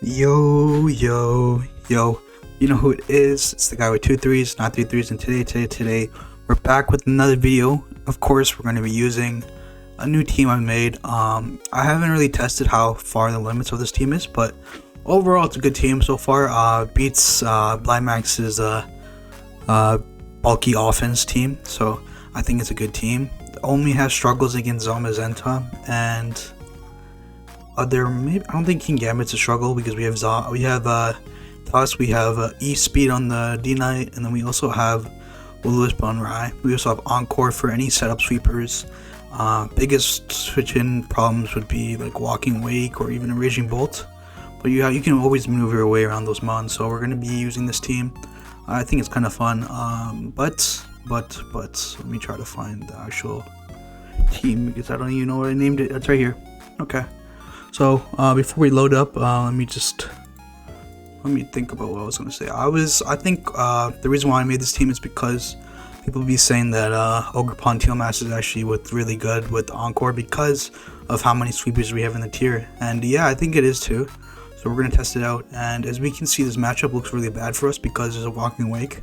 Yo, yo, yo. You know who it is. It's the guy with 2 threes, not 3 threes. And today, we're back with another video. Of course, we're going to be using a new team I made. I haven't really tested how far the limits of this team is, but overall, it's a good team so far. Beats Blind Max's bulky offense team, so I think it's a good team. Only has struggles against Zoma Zenta and other. Maybe I don't think King Gambit's a struggle because we have Toss, we have E speed on the Dnite, and then we also have Lewis Bone Rye. We also have Encore for any setup sweepers. Biggest switch-in problems would be like Walking Wake or even a Raging Bolt, but you can always maneuver your way around those mons. So we're gonna be using this team. I think it's kind of fun. But let me try to find the actual team because I don't even know what I named it. It's right here. Okay. So before we load up, let me think about what I was gonna say. I think the reason why I made this team is because people be saying that Oger Teal Mass is actually really good with Encore because of how many sweepers we have in the tier, and yeah, I think it is too. So we're gonna test it out, and as we can see, this matchup looks really bad for us because there's a Walking Wake,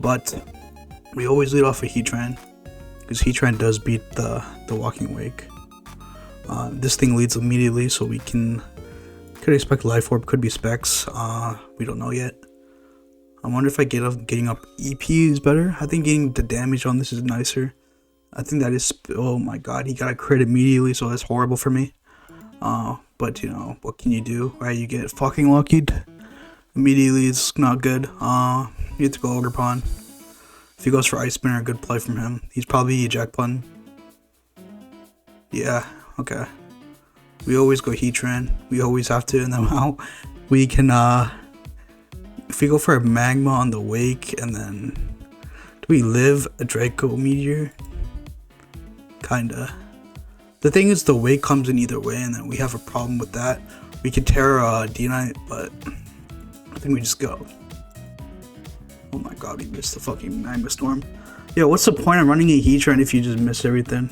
but we always lead off with Heatran because Heatran does beat the Walking Wake. This thing leads immediately, so we could expect Life Orb, could be Specs. We don't know yet. I wonder if getting up EP is better. I think getting the damage on this is nicer. I think that is. Oh my god, he got a crit immediately, so that's horrible for me. But you know, what can you do, right? You get fucking lucky immediately. It's not good. You have to go Ogre Pawn. If he goes for Ice Spinner, good play from him. He's probably Eject Button. Yeah, okay. We always go Heatran. We always have to, and then now we can, if we go for a Magma on the Wake, and then, do we live a Draco Meteor? Kinda. The thing is, the Wake comes in either way, and then we have a problem with that. We could tera Dnite, but I think we just go. Oh my god, we missed the fucking Magma Storm. Yeah, what's the point of running a Heatran if you just miss everything?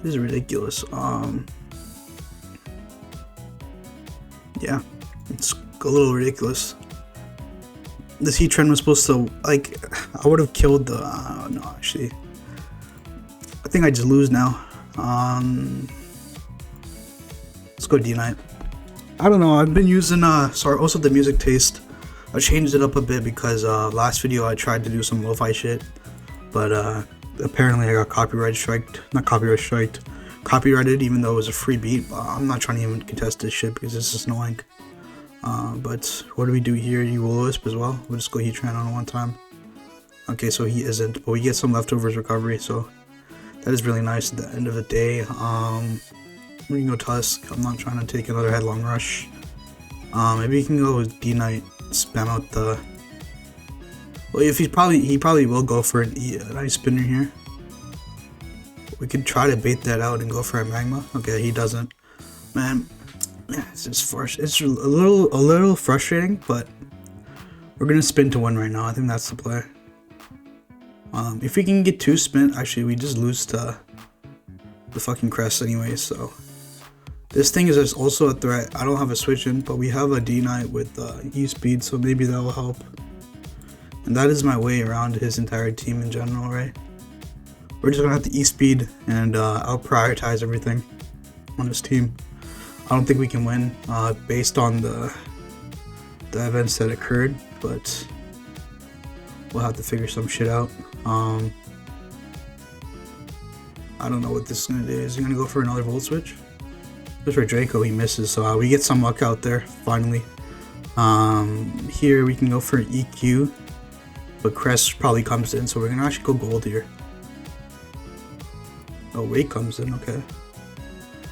This is ridiculous. Yeah, it's a little ridiculous. This Heatran was supposed to, like, I would have killed the, no, actually. I think I just lose now. Let's go Dnite. I don't know, I've been using, sorry, also the music taste. I changed it up a bit because, last video I tried to do some lo-fi shit, but, apparently I got copyrighted even though it was a free beat. I'm not trying to even contest this shit because this is annoying. But what do we do here? You will Wisp as well. We'll just go Heatran on one time. Okay, so he isn't, but we get some leftovers recovery, so that is really nice at the end of the day. We can go Tusk. I'm not trying to take another Headlong Rush. Maybe we can go with Dnite, spam out the. Well, if he probably will go for an Ice Spinner here. We could try to bait that out and go for a Magma. Okay, he doesn't. Man, yeah, it's just it's a little frustrating, but we're gonna spin to win right now. I think that's the play. If we can get 2 spin, actually we just lose to the fucking Crest anyway. So this thing is also a threat. I don't have a switch in, but we have a Dnite with E speed, so maybe that will help. And that is my way around his entire team in general, right? We're just gonna have to E-speed and I'll prioritize everything on his team. I don't think we can win based on the events that occurred, but we'll have to figure some shit out. I don't know what this is gonna do. Is he gonna go for another Volt Switch? Goes for Draco, he misses, so we get some luck out there, finally. Here we can go for an EQ. But Crest probably comes in, so we're gonna actually go gold here. Oh, Wake comes in, okay.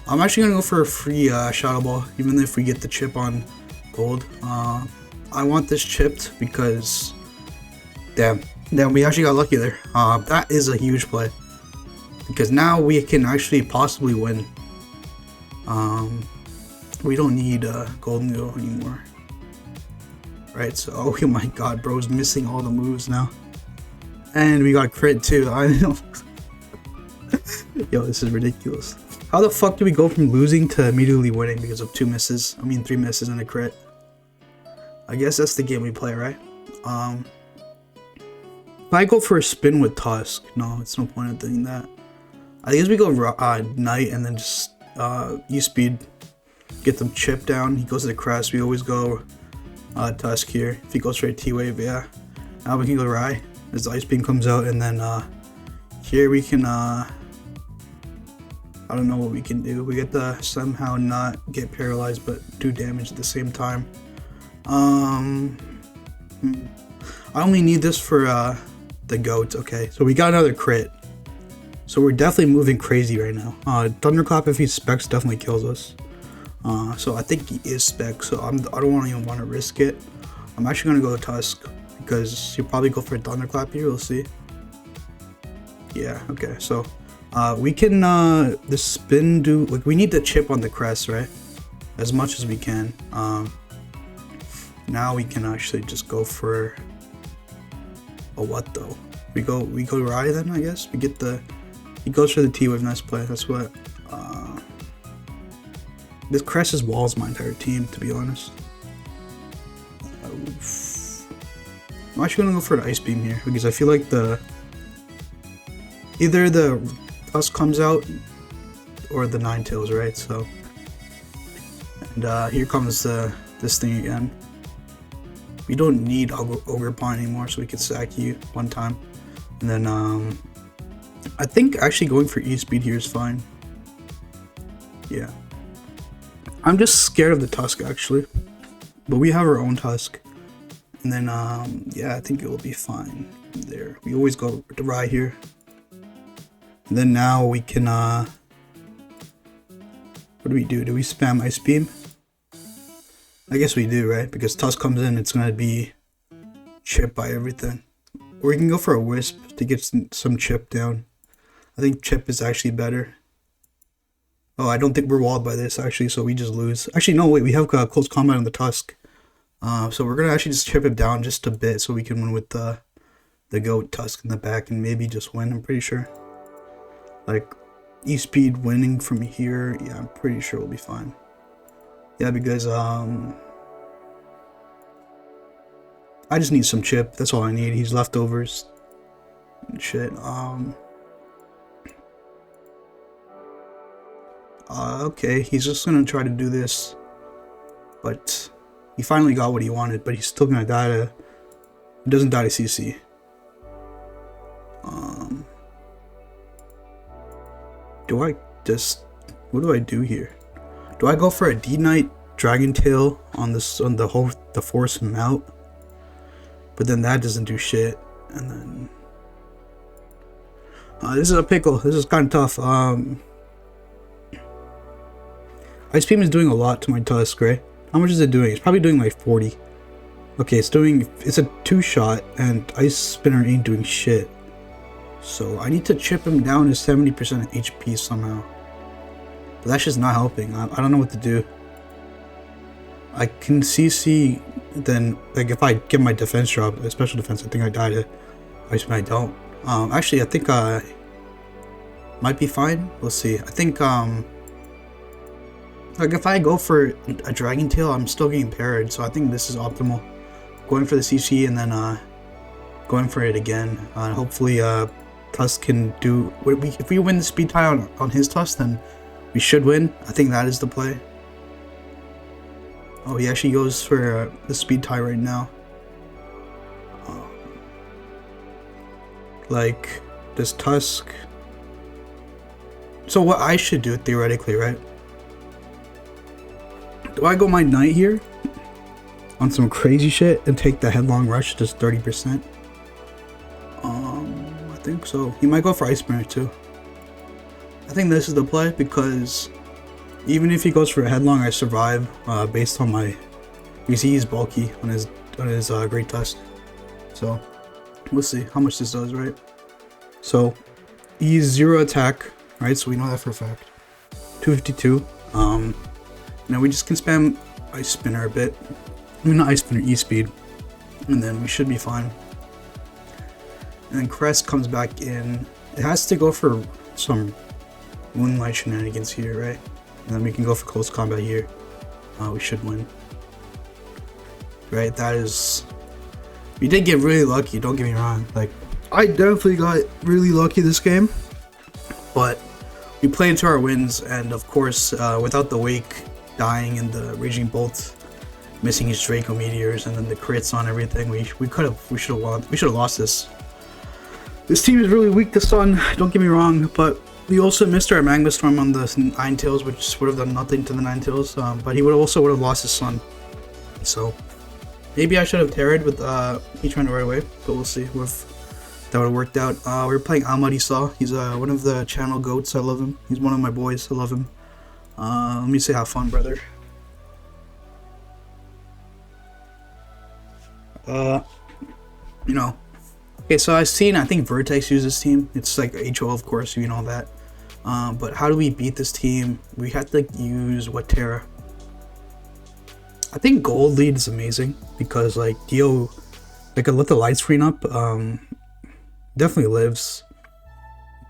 I'm actually gonna go for a free Shadow Ball, even if we get the chip on gold. I want this chipped because, damn, we actually got lucky there. That is a huge play because now we can actually possibly win. We don't need Gold Noodle anymore. Right, so oh my god, bro's missing all the moves now. And we got crit too. I know. Yo, this is ridiculous. How the fuck do we go from losing to immediately winning because of 3 misses and a crit? I guess that's the game we play, right? If I go for a spin with Tusk, no, it's no point in doing that. I guess we go Nite and then just E-speed, get them chip down. He goes to the crest. We always go Tusk here. If he goes for a T-wave, yeah. Now we can go Rai as the Ice Beam comes out, and then here we can I don't know what we can do. We get to somehow not get paralyzed but do damage at the same time. I only need this for the goats. Okay, so we got another crit. So we're definitely moving crazy right now. Thunderclap, if he specs, definitely kills us. So I think he is spec, so I don't even want to risk it. I'm actually gonna go Tusk because he'll probably go for a Thunderclap here. We'll see. Yeah. Okay. So we can this spin do like we need the chip on the crest, right? As much as we can. Now we can actually just go for a what though? We go Rai then, I guess. We get the he goes for the T-wave. Nice play. That's what. This crest is walls my entire team, to be honest. I'm actually gonna go for an Ice Beam here because I feel like either the Tusk comes out or the Ninetales, right? So, and here comes this thing again. We don't need Oger Pawn anymore, so we can sack you one time, and then I think actually going for E-speed here is fine. Yeah. I'm just scared of the Tusk actually, but we have our own Tusk, and then yeah, I think it will be fine there. We always go to Rai here, and then now we can what do we do? Do we spam Ice Beam? I guess we do, right? Because Tusk comes in, it's gonna be chipped by everything. Or we can go for a Wisp to get some chip down. I think chip is actually better. Oh, I don't think we're walled by this, actually, so we just lose. Actually, no, wait, we have close combat on the Tusk. So we're going to actually just chip him down just a bit so we can win with the goat Tusk in the back and maybe just win, I'm pretty sure. Like, E-speed winning from here, yeah, I'm pretty sure we'll be fine. Yeah, because, I just need some chip, that's all I need. He's leftovers and shit, okay, he's just gonna try to do this, but he finally got what he wanted, but he's still gonna die to, he doesn't die to CC. Do I just, what do I do here? Do I go for a Dnite Dragon Tail on this, on the force him out? But then that doesn't do shit, and then, this is a pickle, this is kind of tough. Ice Beam is doing a lot to my Tusk, right? How much is it doing? It's probably doing like 40. Okay, it's a 2-shot, and Ice Spinner ain't doing shit. So I need to chip him down to 70% HP somehow. But that's just not helping. I don't know what to do. I can CC, then, like, if I get my defense drop, a special defense, I think I die to Ice Beam. I don't. Actually, I think I might be fine. We'll see. I think, like, if I go for a Dragon Tail, I'm still getting parried, so I think this is optimal. Going for the CC and then going for it again. Hopefully Tusk can do... If we win the speed tie on his Tusk, then we should win. I think that is the play. Oh, he actually goes for the speed tie right now. Like, does Tusk... So what I should do, theoretically, right? Do I go my Knight here on some crazy shit and take the headlong rush just 30%? I think so. He might go for Ice Spinner too. I think this is the play because even if he goes for a headlong, I survive based on my. You see, he's bulky on his Great Tusk. So we'll see how much this does, right? So he's 0 attack, right? So we know that for a fact. 252. Now we just can spam Ice Spinner a bit. I mean, not Ice Spinner, E-speed. And then we should be fine. And then Crest comes back in. It has to go for some Moonlight shenanigans here, right? And then we can go for close combat here. We should win. Right, that is... We did get really lucky, don't get me wrong. Like, I definitely got really lucky this game. But we played into our wins, and of course, without the Wake dying and the Raging Bolt missing his Draco Meteors and then the crits on everything, we should have lost this. This team is really weak to Sun, don't get me wrong, but we also missed our Magma Storm on the Ninetales, which would have done nothing to the Ninetales, but he would have lost his Sun. So maybe I should have terrored with Heatran right away, but we'll see if that would have worked out. We're playing Amarisa. He's one of the channel goats. I love him. He's one of my boys. I love him. Let me say have fun, brother. You know. Okay, so I've seen, I think Vertex uses this team. It's like HO, of course, you know that. But how do we beat this team? We have to use what tera? I think gold lead is amazing because like Dio, like I let the light screen up, definitely lives,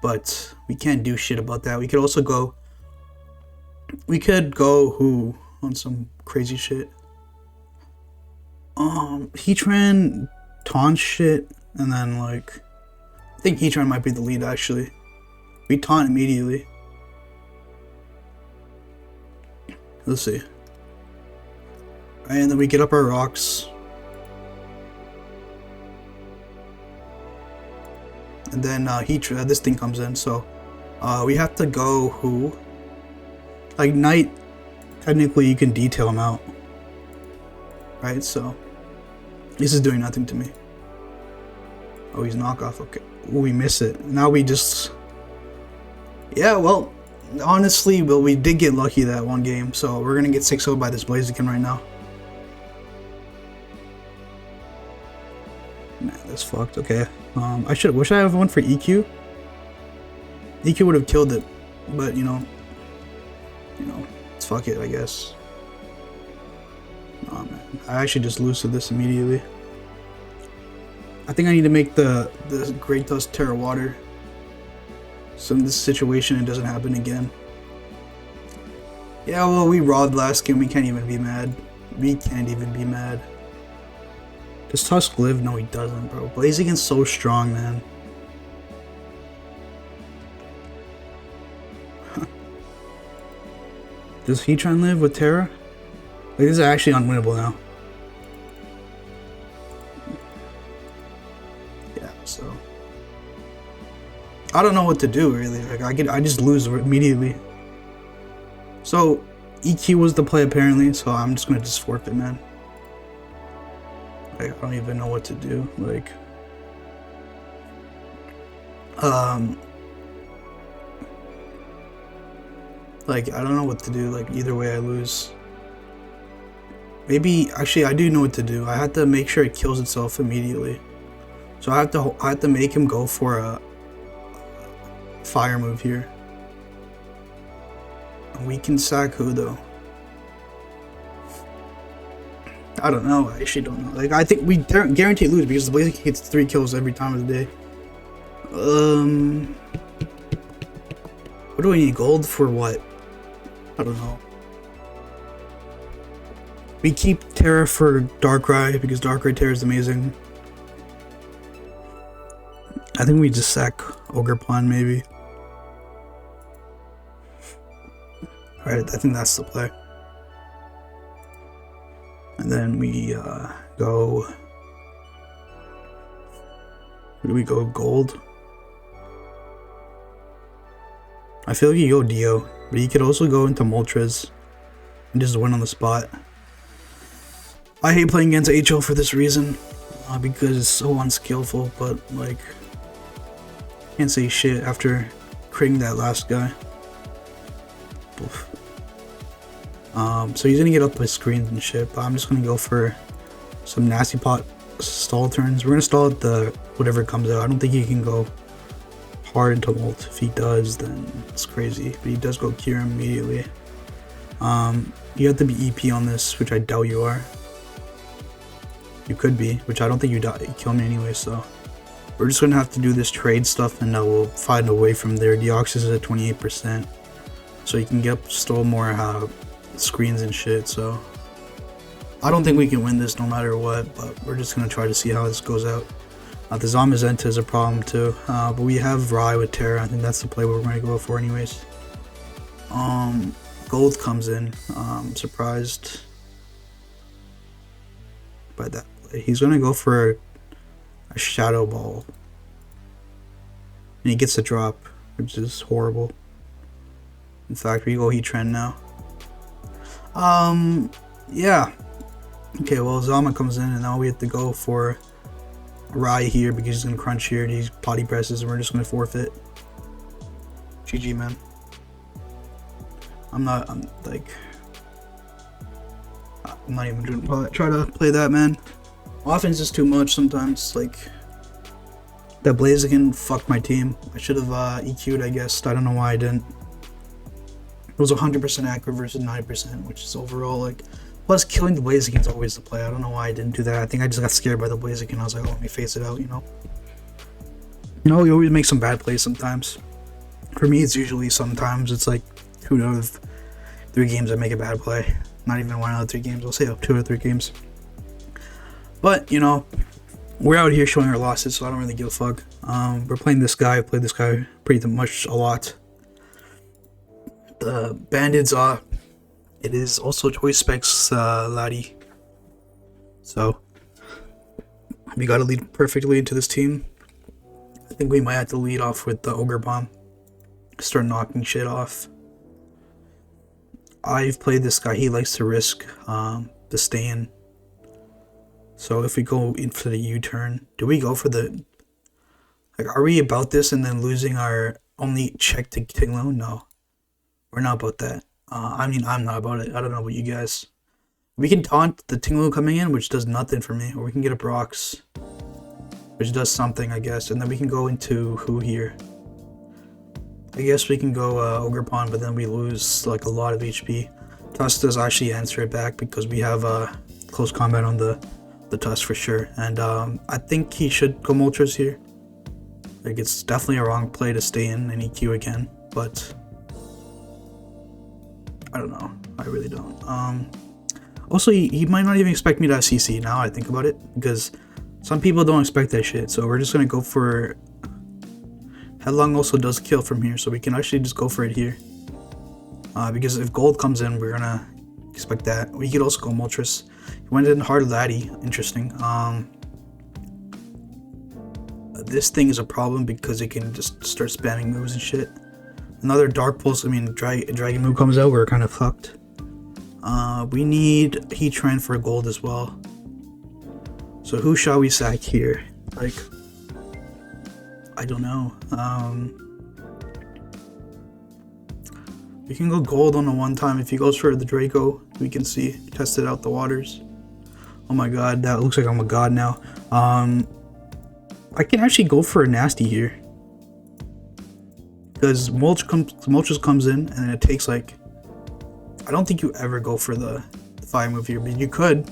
but we can't do shit about that. We could also go, who on some crazy shit. Heatran taunt shit, and then like, I think Heatran might be the lead actually. We taunt immediately. Let's see. And then we get up our rocks. And then this thing comes in, so we have to go who? Like Nite, technically you can detail him out. Right, so this is doing nothing to me. Oh, he's knockoff, okay. Ooh, we miss it. Now we just... Yeah, well, honestly, we did get lucky that one game, so we're gonna get 6-0 by this Blaziken right now. Man, that's fucked, okay. Wish I have one for EQ. EQ would have killed it, but you know, fuck it, I guess. Oh man, I actually just lose to this immediately. I think I need to make the Great Dust Terra Water, so in this situation it doesn't happen again. Yeah, well, we robbed last game, we can't even be mad. We can't even be mad. Does Tusk live? No, he doesn't, bro. Blaziken's so strong, man. Does Heatran live with Terra? Like, this is actually unwinnable now. Yeah, so I don't know what to do really. Like I just lose immediately. So EQ was the play apparently, so I'm just gonna just forfeit, man. I don't even know what to do. Like, I don't know what to do. Like, either way I lose. Maybe, actually, I do know what to do. I have to make sure it kills itself immediately. So I have to make him go for a fire move here. We can sack who though? I don't know. I actually don't know. Like, I think we guarantee lose because the Blaziken hits 3 kills every time of the day. What do I need? Gold for what? I don't know. We keep Terra for Darkrai because Darkrai Terra is amazing. I think we just sack Oger Pond maybe. Alright, I think that's the play. And then we go... Where do we go? Gold? I feel like you go Dio, but you could also go into Moltres and just win on the spot. I hate playing against HL for this reason, because it's so unskillful, but like, can't say shit after creating that last guy. Oof. So he's gonna get up his screens and shit, but I'm just gonna go for some nasty pot stall turns. We're gonna stall at the whatever comes out. I don't think he can go hard into Molt. If he does, then it's crazy. But he does go cure him immediately. You have to be EP on this, which I doubt you are. You could be, which I don't think you kill me anyway, so We're just gonna have to do this trade stuff, and we'll find a way from there. Deoxys is at 28%, so you can get still more screens and shit. So I don't think we can win this no matter what, but we're just gonna try to see how this goes out. The Zamazenta is a problem too, but we have Rye with Tera. I think that's the play we're gonna go for anyways. Gold comes in. Surprised by that play. He's gonna go for a Shadow Ball, and he gets a drop, which is horrible. In fact, we go Heat Trend now. Yeah. Okay, well, Zama comes in, and now we have to go for Rye here because he's gonna crunch here, and he's potty presses, and we're just gonna forfeit. GG, man. I'm not even gonna try to play that, man. Offense is too much sometimes. Like, that Blaziken fucked my team. I should have EQ'd, I guess. I don't know why I didn't. It was 100% accurate versus 9%, which is overall like. Plus, killing the Blaziken is always the play. I don't know why I didn't do that. I think I just got scared by the Blaziken. I was like, oh, let me face it out, you know? You always make some bad plays sometimes. For me, it's usually sometimes. It's like 2 out of 3 games I make a bad play. Not even 1 out of 3 games. I'll say 2 out of 3 games. But, we're out here showing our losses, so I don't really give a fuck. We're playing this guy. I played this guy pretty much a lot. The Bandits are... It is also Choice Specs laddie. So we gotta lead perfectly into this team. I think we might have to lead off with the Oger Bomb. Start knocking shit off. I've played this guy, he likes to risk the stay in. So if we go in for the U-turn, do we go for the... Like, are we about this and then losing our only check to Tinglo? No. We're not about that. I mean, I'm not about it. I don't know about you guys. We can taunt the Tinglu coming in, which does nothing for me. Or we can get a Brox, which does something, I guess. And then we can go into who here? I guess we can go Ogre Pawn, but then we lose like a lot of HP. Tusk does actually answer it back because we have close combat on the Tusk for sure. And I think he should go Moltres here. Like, it's definitely a wrong play to stay in and EQ again, but... I don't know. I really don't. Also, he might not even expect me to have CC now I think about it, because some people don't expect that shit. So we're just gonna go for... Headlong also does kill from here, so we can actually just go for it here. Because if gold comes in, we're gonna expect that. We could also go Moltres. He went in hard laddie. Interesting. This thing is a problem because it can just start spamming moves and shit. Another Dark Pulse, Dragon move comes out, we're kind of fucked. We need Heat Trend for gold as well. So who shall we sack here? Like, I don't know. We can go gold on the one time. If he goes for the Draco, we can see, test it out the waters. Oh my god, that looks like I'm a god now. I can actually go for a nasty here. Because Moltres comes in, and then it takes like... I don't think you ever go for the fire move here, but you could.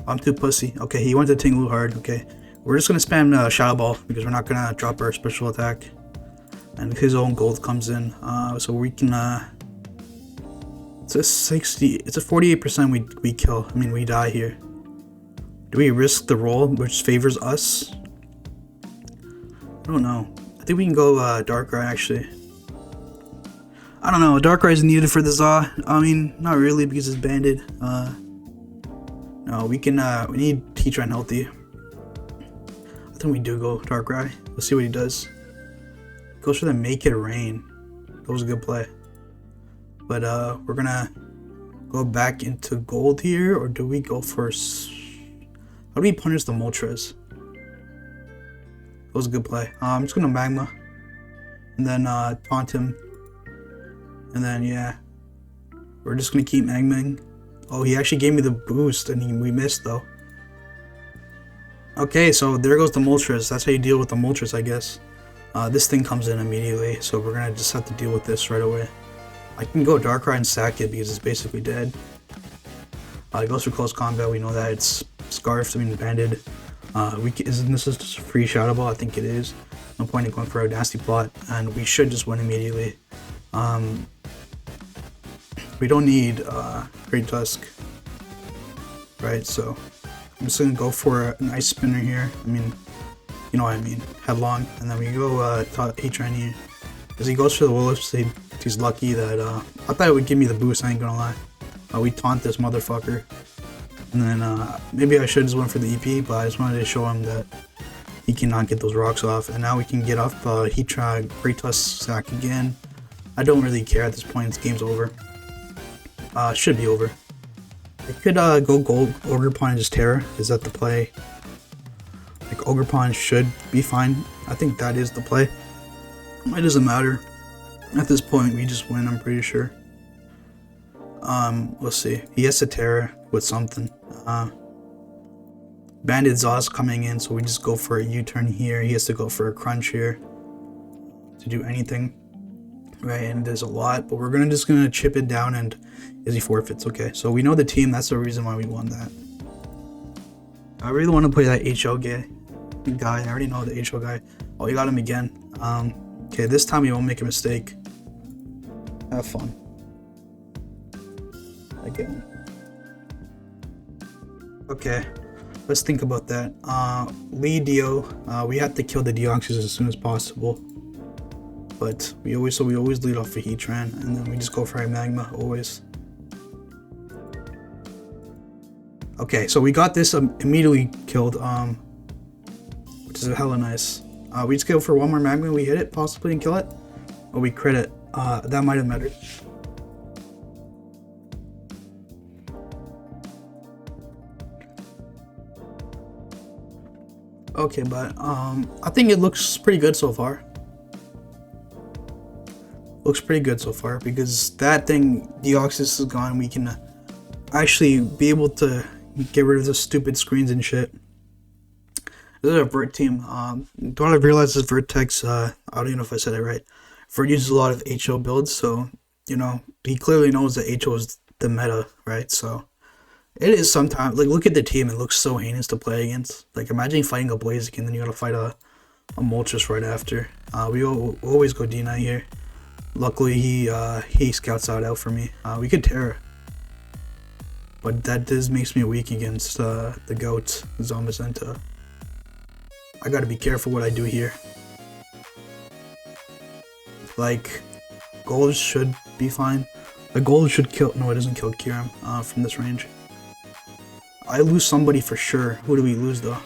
I'm too pussy. Okay, he went to Tinglu hard. Okay, we're just going to spam Shadow Ball, because we're not going to drop our special attack. And his own gold comes in, so we can... It's a 60... It's a 48% we kill. I mean, we die here. Do we risk the roll, which favors us? I don't know. I think we can go Darkrai actually. I don't know, Darkrai is needed for the Zaw. I mean, not really because it's banded. No, we need Heatran healthy. I think we do go Darkrai. Let's see what he does. Goes for the Make It Rain. That was a good play. But we're gonna go back into gold here, or do we go for... How do we punish the Moltres? That was a good play. I'm just gonna Magma. And then taunt him. And then, yeah. We're just gonna keep Magmaing. Oh, he actually gave me the boost, and we missed, though. Okay, so there goes the Moltres. That's how you deal with the Moltres, I guess. This thing comes in immediately, so we're gonna just have to deal with this right away. I can go Darkrai and sack it because it's basically dead. It goes for close combat, we know that. It's scarfed, banded. Isn't this just a free shadow ball? I think it is. No point in going for a nasty plot, and we should just win immediately. We don't need Great Tusk, right? So I'm just gonna go for a nice spinner here. I mean, you know what I mean, headlong, and then we go H-Train here. Because he goes for the Willis, he's lucky that, I thought it would give me the boost, I ain't gonna lie. We taunt this motherfucker. And then, maybe I should just went for the EP, but I just wanted to show him that he cannot get those rocks off. And now we can get off, he tried Great Tusk sack again. I don't really care at this point, this game's over. Should be over. I could, go gold, Oger Pawn and just Tera. Is that the play? Like, Oger Pawn should be fine. I think that is the play. It doesn't matter. At this point, we just win, I'm pretty sure. We'll see. He has to Tera with something. Bandit Zaw's coming in, so we just go for a U-turn here. He has to go for a crunch here to do anything. Right, and there's a lot, but we're just gonna chip it down, and is he forfeits? Okay, so we know the team, that's the reason why we won that. I really want to play that HO guy. I already know the HO guy. Oh, you got him again. Okay, this time you won't make a mistake. Have fun. Again. Okay, let's think about that. Lead Dio. We have to kill the Deoxys as soon as possible. But we always lead off a Heatran, and then we just go for a Magma always. Okay, so we got this immediately killed, which is hella nice. We just go for one more Magma, we hit it possibly and kill it, or we crit it. That might have mattered. Okay, but I think it looks pretty good so far. Looks pretty good so far, because that thing, Deoxys is gone. We can actually be able to get rid of the stupid screens and shit. This is a Vert team. What I realized is Vertex, I don't even know if I said it right. Vert uses a lot of HO builds, so, you know, he clearly knows that HO is the meta, right? So, it is sometimes, like, look at the team, it looks so heinous to play against. Like, imagine fighting a Blaziken, and then you gotta fight a Moltres right after. We always go Dnite here. Luckily, he scouts out for me. We could Tera, but that makes me weak against the goat Zamazenta. I gotta be careful what I do here. Like, gold should be fine. The gold should kill. No, it doesn't kill Kyurem from this range. I lose somebody for sure. Who do we lose though?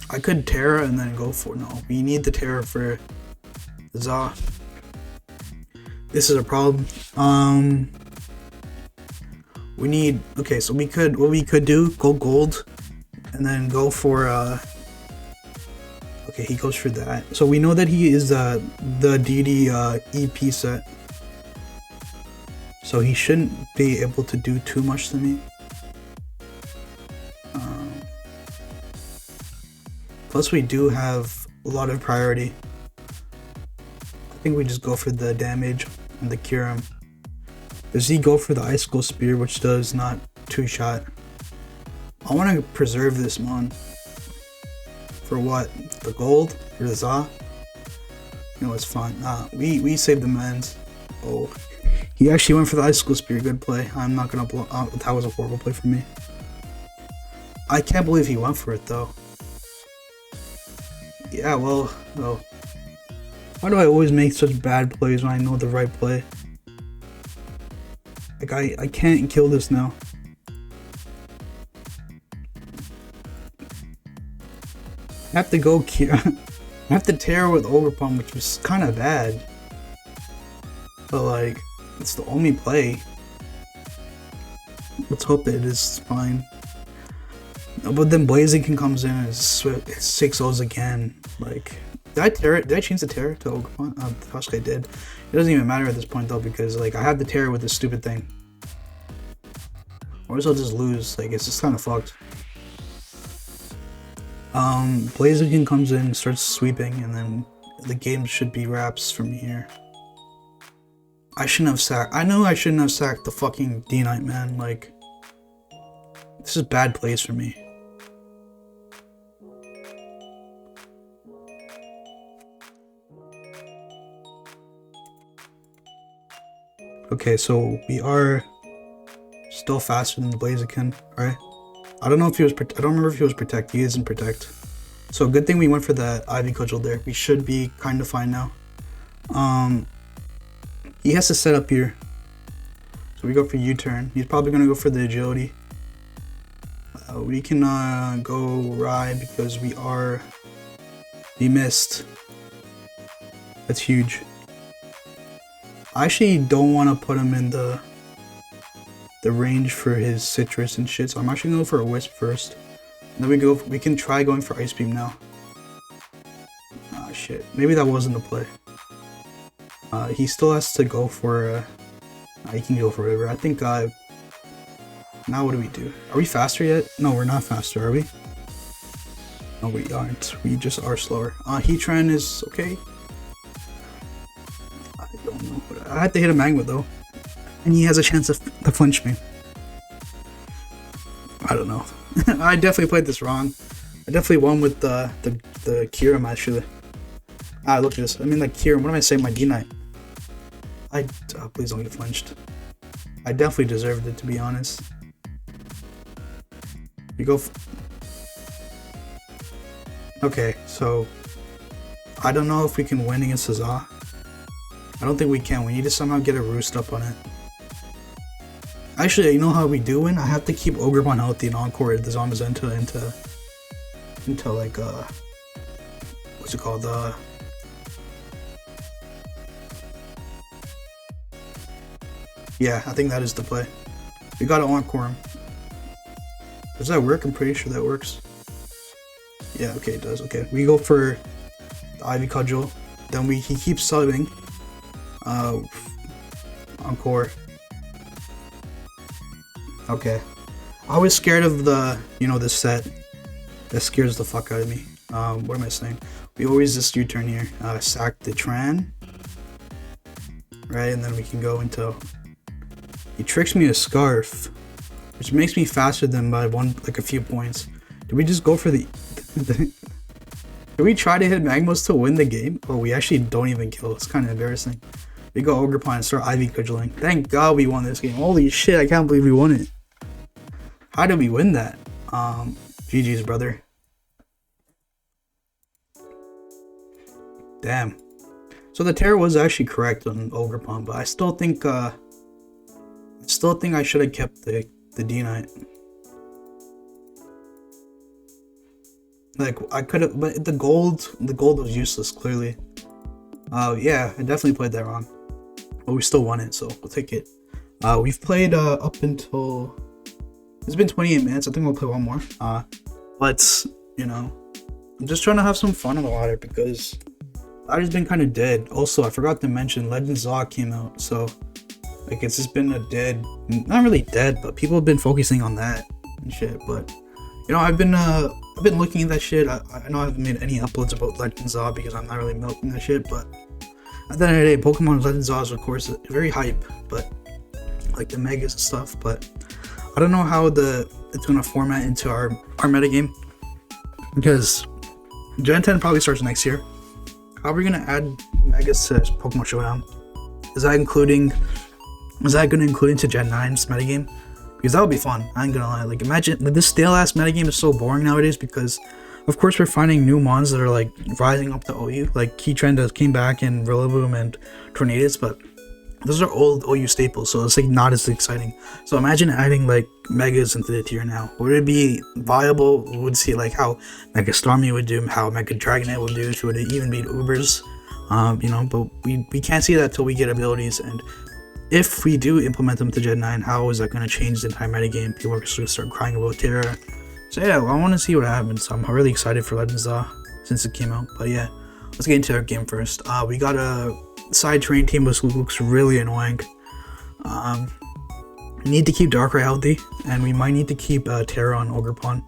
I could Tera and then go for. No, we need the Tera for Za. This is a problem. We need. Okay, so what we could do, go gold, and then go for. Okay, he goes for that. So we know that he is the DD EP set. So he shouldn't be able to do too much to me. Plus we do have a lot of priority. I think we just go for the damage and the Kyurem. Does he go for the Icicle Spear, which does not 2-shot? I want to preserve this Mon. For what? The gold? For the Za? No, it's fine. We saved the mans. Oh. He actually went for the Icicle Spear. Good play. I'm not gonna blow. That was a horrible play for me. I can't believe he went for it though. Yeah, well. Why do I always make such bad plays when I know the right play? Like, I can't kill this now. I have to go I have to Tera with Oger Palm, which was kind of bad. But, like, it's the only play. Let's hope that it is fine. But then Blaziken comes in and it's 6-0s again. Like, did I change the Tera to Oger Palm? Tusk I did. It doesn't even matter at this point though, because like I have the Tera with this stupid thing. Or else I'll just lose. Like, it's just kind of fucked. Blaziken comes in, starts sweeping, and then the game should be wraps from here. I shouldn't have sacked. I know I shouldn't have sacked the fucking Dnite, man. Like, This is bad plays for me. Okay, so we are still faster than the Blaziken, right? I don't know if he was. I don't remember if he was protect. He isn't protect. So good thing we went for that Ivy Cudgel there. We should be kind of fine now. He has to set up here. So we go for U-turn. He's probably gonna go for the agility. We can go ride because we missed. That's huge. I actually don't want to put him in the range for his citrus and shit, so I'm actually gonna go for a wisp first. And then we can try going for ice beam now. Ah shit. Maybe that wasn't the play. He still has to go for he can go for whatever. I think now what do we do? Are we faster yet? No, we're not faster, are we? No, we aren't. We just are slower. Heatran is okay. I don't know. But I had to hit a magma though. And he has a chance to flinch me. I don't know. I definitely played this wrong. I definitely won with the Kyurem actually. Look at this. I mean like Kyurem. What am I saying? My Dnite. Please don't get flinched. I definitely deserved it, to be honest. You go. Okay, so I don't know if we can win against Huzzah. I don't think we can. We need to somehow get a roost up on it. Actually, you know how we do win? I have to keep Ogerpon healthy and encore the Zamazenta into like what's it called? Yeah, I think that is the play. We gotta encore him. Does that work? I'm pretty sure that works. Yeah, okay, it does. Okay, we go for the Ivy Cudgel. Then he keeps subbing. Encore. Okay. I was scared of this set. That scares the fuck out of me. What am I saying? We always just U-turn here. Sack the Tran. Right, and then we can go into... He tricks me to Scarf, which makes me faster than by a few points. Did we just go for the... Did we try to hit Magmos to win the game? Oh, we actually don't even kill. It's kind of embarrassing. We go Ogerpon and start Ivy Cudgeling. Thank God we won this game. Holy shit, I can't believe we won it. How did we win that? GG's, brother. Damn. So the Tera was actually correct on Ogerpon, but I still think I should have kept the Dnite. Like I could have, but the gold was useless clearly. Yeah, I definitely played that wrong, but we still won it, so we'll take it. We've played up until it's been 28 minutes. I think we'll play one more. But you know, I'm just trying to have some fun on the water because Ladder's been kind of dead. Also, I forgot to mention Legends Zaw came out, so like it's just been a dead, not really dead, but people have been focusing on that and shit. But you know, I've been looking at that shit. I know I haven't made any uploads about Legends Zaw because I'm not really milking that shit, but at the end of the day, Pokemon Legends Zaw is of course very hype, but like the megas and stuff. But I don't know how it's gonna format into our metagame because Gen 10 probably starts next year. How are we gonna add megas to Pokemon Showdown? Is that gonna include into Gen 9's metagame? Because that would be fun. I ain't gonna lie. Like imagine this stale ass metagame is so boring nowadays because of course we're finding new mons that are like rising up the OU. Like Keytrend came back in Rillaboom and Tornadus, but those are old OU staples, so it's like not as exciting. So imagine adding like megas into the tier now. Would it be viable? We would see like how Mega Starmie would do, how Mega Dragonite would do, if it would even beat Ubers. You know, but we can't see that till we get abilities, and if we do implement them to Gen 9, how is that going to change the entire metagame? People are going to start crying about Tera. So yeah, well, I want to see what happens. I'm really excited for Legends since it came out. But yeah, let's get into our game first. We got a side terrain team which looks really annoying. We need to keep Darkrai healthy, and we might need to keep Tera on Ogerpon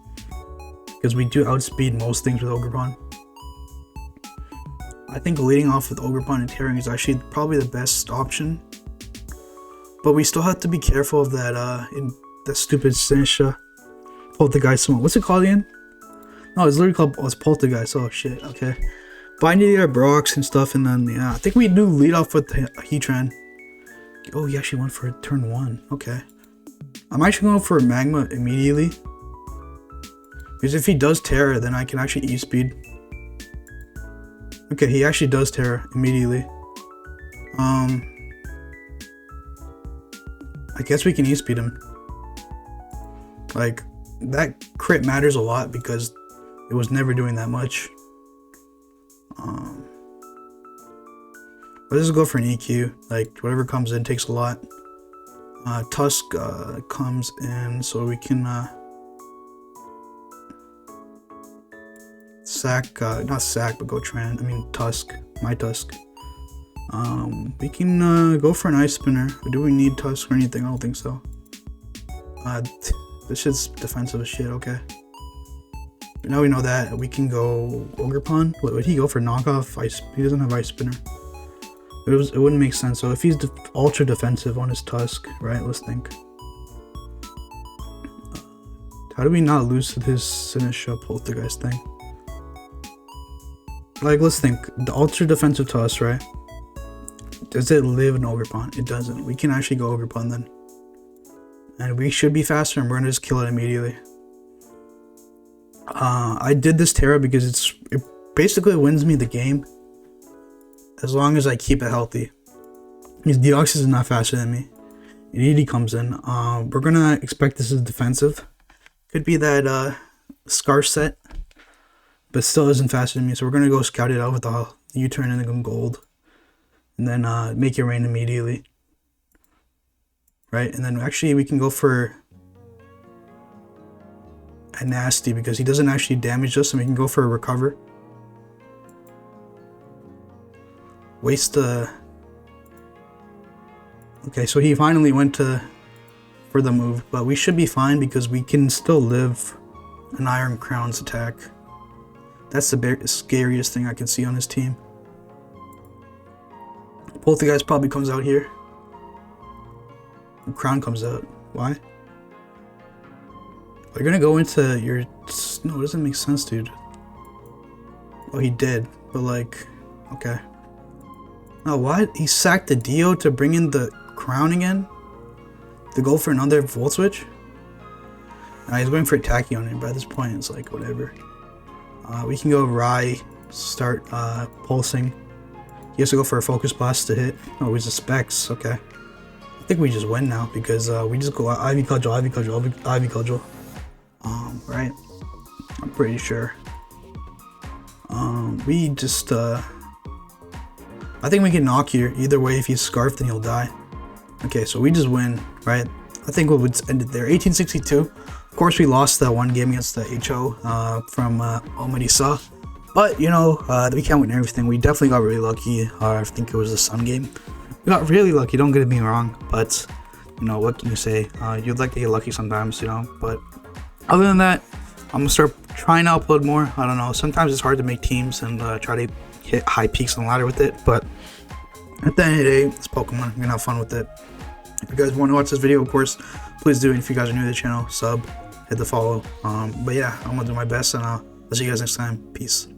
because we do outspeed most things with Ogerpon. I think leading off with Ogerpon and Tera is actually probably the best option. But we still have to be careful of that stupid Sinisha. Poltergeist summon. What's it called again? No, it's literally called, oh, it's Poltergeist. Oh shit, okay. But I need to get Brox and stuff, and then, yeah, I think we do lead off with Heatran. Oh, he actually went for turn 1. Okay. I'm actually going for Magma immediately. Because if he does Tera, then I can actually E-speed. Okay, he actually does Tera immediately. I guess we can E-speed him. Like, that crit matters a lot because it was never doing that much. Let's just go for an EQ. Like, whatever comes in takes a lot. Tusk comes in, so we can sack, not sack, but go Tran. I mean Tusk, my Tusk. We can go for an Ice Spinner. Do we need Tusk or anything? I don't think so. This shit's defensive as shit. Okay. Now we know that we can go Ogerpon. Would he go for knockoff Ice? He doesn't have Ice Spinner. It wouldn't make sense. So if he's ultra defensive on his Tusk, right? Let's think. How do we not lose to his Sinisha Poltergeist thing? Like, let's think. The ultra defensive Tusk, right? Does it live in Ogerpon? It doesn't. We can actually go Ogerpon then. And we should be faster, and we're gonna just kill it immediately. I did this Tera because it basically wins me the game. As long as I keep it healthy. His Deoxys is not faster than me. Nite comes in. We're gonna expect this is defensive. Could be that Scar set. But still isn't faster than me. So we're gonna go scout it out with the U-turn and then gold. And then make it rain immediately. Right? And then actually we can go for a nasty because he doesn't actually damage us, and we can go for a recover. Waste the... Okay, so he finally went for the move, but we should be fine because we can still live an Iron Crown's attack. That's the scariest thing I can see on his team. Poltergeist probably comes out here. Crown comes out. Why? You're gonna go into your... No, it doesn't make sense, dude. Oh, he did, but like... Okay. No, what? He sacked the Dio to bring in the Crown again? To go for another Volt Switch? Nah, he's going for a Tacky on it. By this point, it's like, whatever. We can go Rai, start pulsing. He has to go for a Focus Blast to hit. Oh, he's a Specs. Okay. I think we just win now because we just go Ivy Cudgel, Ivy Cudgel, Ivy Cudgel. Right? I'm pretty sure. We just I think we can knock here. Either way, if he's Scarfed, then he'll die. Okay, so we just win, right? I think we would end it there. 1862. Of course, we lost that one game against the HO from Omadisa. But, you know, we can't win everything. We definitely got really lucky. I think it was the Sun game. We got really lucky, don't get me wrong. But, you know, what can you say? You'd like to get lucky sometimes, you know. But other than that, I'm going to start trying to upload more. I don't know. Sometimes it's hard to make teams and try to hit high peaks on the ladder with it. But at the end of the day, it's Pokemon. We're going to have fun with it. If you guys want to watch this video, of course, please do. And if you guys are new to the channel, sub, hit the follow. But yeah, I'm going to do my best, and I'll see you guys next time. Peace.